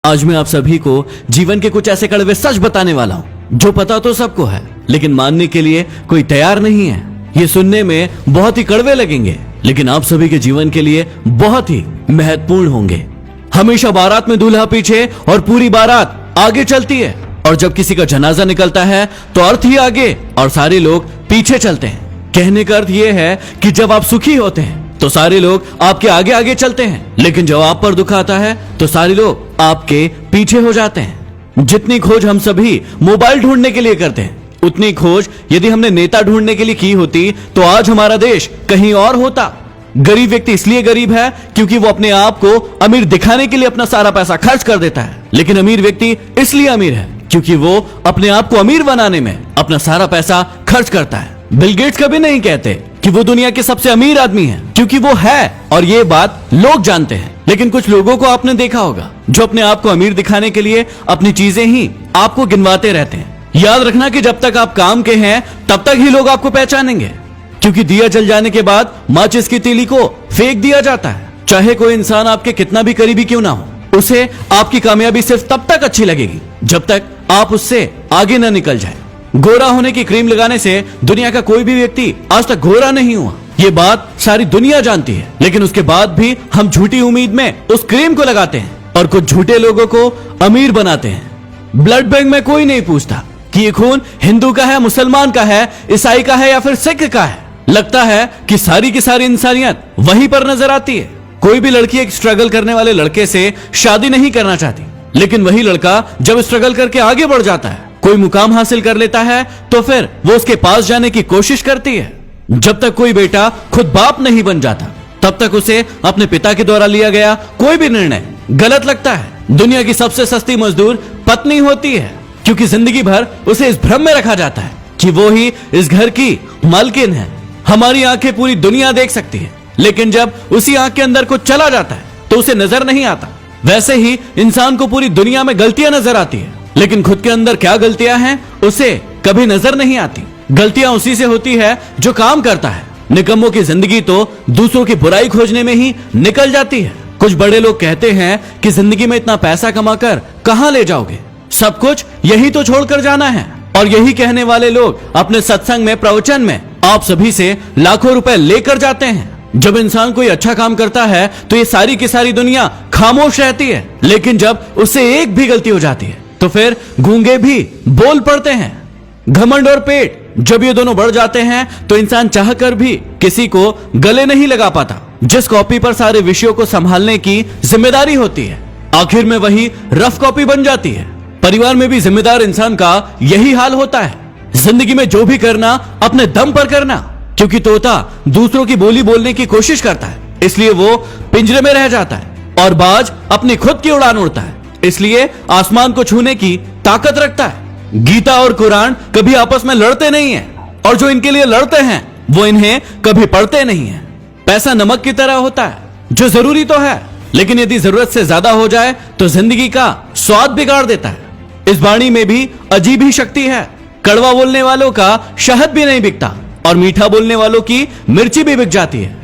आज मैं आप सभी को जीवन के कुछ ऐसे कड़वे सच बताने वाला हूँ जो पता तो सबको है, लेकिन मानने के लिए कोई तैयार नहीं है। ये सुनने में बहुत ही कड़वे लगेंगे, लेकिन आप सभी के जीवन के लिए बहुत ही महत्वपूर्ण होंगे। हमेशा बारात में दूल्हा पीछे और पूरी बारात आगे चलती है, और जब किसी का जनाजा निकलता है तो अर्थ ही आगे और सारे लोग पीछे चलते हैं। कहने का अर्थ यह है कि जब आप सुखी होते हैं तो सारे लोग आपके आगे आगे चलते हैं, लेकिन जब आप पर दुख आता है तो सारे लोग आपके पीछे हो जाते हैं। जितनी खोज हम सभी मोबाइल ढूंढने के लिए करते हैं, उतनी खोज यदि हमने नेता ढूंढने के लिए की होती तो आज हमारा देश कहीं और होता। गरीब व्यक्ति इसलिए गरीब है क्योंकि वो अपने आप को अमीर दिखाने के लिए अपना सारा पैसा खर्च कर देता है, लेकिन अमीर व्यक्ति इसलिए अमीर है क्योंकि वो अपने आप को अमीर बनाने में अपना सारा पैसा खर्च करता है। बिल गेट्स कभी नहीं कहते कि वो दुनिया के सबसे अमीर आदमी है, क्योंकि वो है और ये बात लोग जानते हैं। लेकिन कुछ लोगों को आपने देखा होगा जो अपने आप को अमीर दिखाने के लिए अपनी चीजें ही आपको गिनवाते रहते हैं। याद रखना कि जब तक आप काम के हैं तब तक ही लोग आपको पहचानेंगे, क्योंकि दिया जल जाने के बाद माचिस की तीली को फेंक दिया जाता है। चाहे कोई इंसान आपके कितना भी करीबी क्यों ना हो, उसे आपकी कामयाबी सिर्फ तब तक अच्छी लगेगी जब तक आप उससे आगे न निकल जाए। गोरा होने की क्रीम लगाने से दुनिया का कोई भी व्यक्ति आज तक गोरा नहीं हुआ, ये बात सारी दुनिया जानती है, लेकिन उसके बाद भी हम झूठी उम्मीद में उस क्रीम को लगाते हैं और कुछ झूठे लोगों को अमीर बनाते हैं। ब्लड बैंक में कोई नहीं पूछता कि ये खून हिंदू का है, मुसलमान का है, ईसाई का है या फिर सिख का है। लगता है कि सारी की सारी इंसानियत वहीं पर नजर आती है। कोई भी लड़की एक स्ट्रगल करने वाले लड़के से शादी नहीं करना चाहती, लेकिन वही लड़का जब स्ट्रगल करके आगे बढ़ जाता है, कोई मुकाम हासिल कर लेता है, तो फिर वो उसके पास जाने की कोशिश करती है। जब तक कोई बेटा खुद बाप नहीं बन जाता तब तक उसे अपने पिता के द्वारा लिया गया कोई भी निर्णय गलत लगता है। दुनिया की सबसे सस्ती मजदूर पत्नी होती है, क्योंकि जिंदगी भर उसे इस भ्रम में रखा जाता है कि वो ही इस घर की मालकिन है। हमारी आंखें पूरी दुनिया देख सकती है, लेकिन जब उसी आंख के अंदर कुछ चला जाता है तो उसे नजर नहीं आता। वैसे ही इंसान को पूरी दुनिया में गलतियां नजर आती है, लेकिन खुद के अंदर क्या गलतियां हैं उसे कभी नजर नहीं आती। गलतियां उसी से होती है जो काम करता है। निकम्मों की जिंदगी तो दूसरों की बुराई खोजने में ही निकल जाती है। कुछ बड़े लोग कहते हैं कि जिंदगी में इतना पैसा कमाकर कहां ले जाओगे, सब कुछ यही तो छोड़कर जाना है। और यही कहने वाले लोग अपने सत्संग में, प्रवचन में आप सभी से लाखों रुपए लेकर जाते हैं। जब इंसान कोई अच्छा काम करता है तो ये सारी की सारी दुनिया खामोश रहती है, लेकिन जब उससे एक भी गलती हो जाती है तो फिर गूंगे भी बोल पड़ते हैं। घमंड और पेट जब ये दोनों बढ़ जाते हैं तो इंसान चाहकर भी किसी को गले नहीं लगा पाता। जिस कॉपी पर सारे विषयों को संभालने की जिम्मेदारी होती है, आखिर में वही रफ कॉपी बन जाती है। परिवार में भी जिम्मेदार इंसान का यही हाल होता है। जिंदगी में जो भी करना अपने दम पर करना, क्योंकि तोता दूसरों की बोली बोलने की कोशिश करता है, इसलिए वो पिंजरे में रह जाता है, और बाज अपनी खुद की उड़ान उड़ता है, इसलिए आसमान को छूने की ताकत रखता है। गीता और कुरान कभी आपस में लड़ते नहीं हैं, और जो इनके लिए लड़ते हैं वो इन्हें कभी पढ़ते नहीं हैं। पैसा नमक की तरह होता है जो जरूरी तो है, लेकिन यदि जरूरत से ज्यादा हो जाए तो जिंदगी का स्वाद बिगाड़ देता है। इस वाणी में भी अजीब ही शक्ति है। कड़वा बोलने वालों का शहद भी नहीं बिकता, और मीठा बोलने वालों की मिर्ची भी बिक जाती है।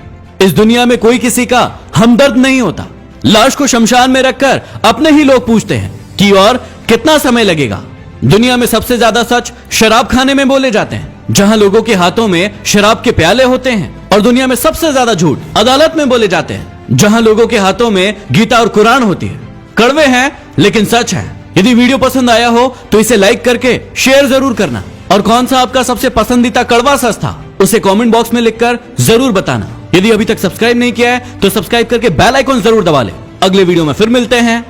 इस दुनिया में कोई किसी का हमदर्द नहीं होता। लाश को शमशान में रखकर अपने ही लोग पूछते हैं कि और कितना समय लगेगा। दुनिया में सबसे ज्यादा सच शराब खाने में बोले जाते हैं, जहां लोगों के हाथों में शराब के प्याले होते हैं। और दुनिया में सबसे ज्यादा झूठ अदालत में बोले जाते हैं, जहां लोगों के हाथों में गीता और कुरान होती है। कड़वे हैं लेकिन सच है। यदि वीडियो पसंद आया हो तो इसे लाइक करके शेयर जरूर करना, और कौन सा आपका सबसे पसंदीदा कड़वा सच था उसे कमेंट बॉक्स में लिखकर जरूर बताना। यदि अभी तक सब्सक्राइब नहीं किया है तो सब्सक्राइब करके बेल आइकन जरूर दबा ले। अगले वीडियो में फिर मिलते हैं।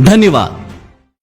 धन्यवाद।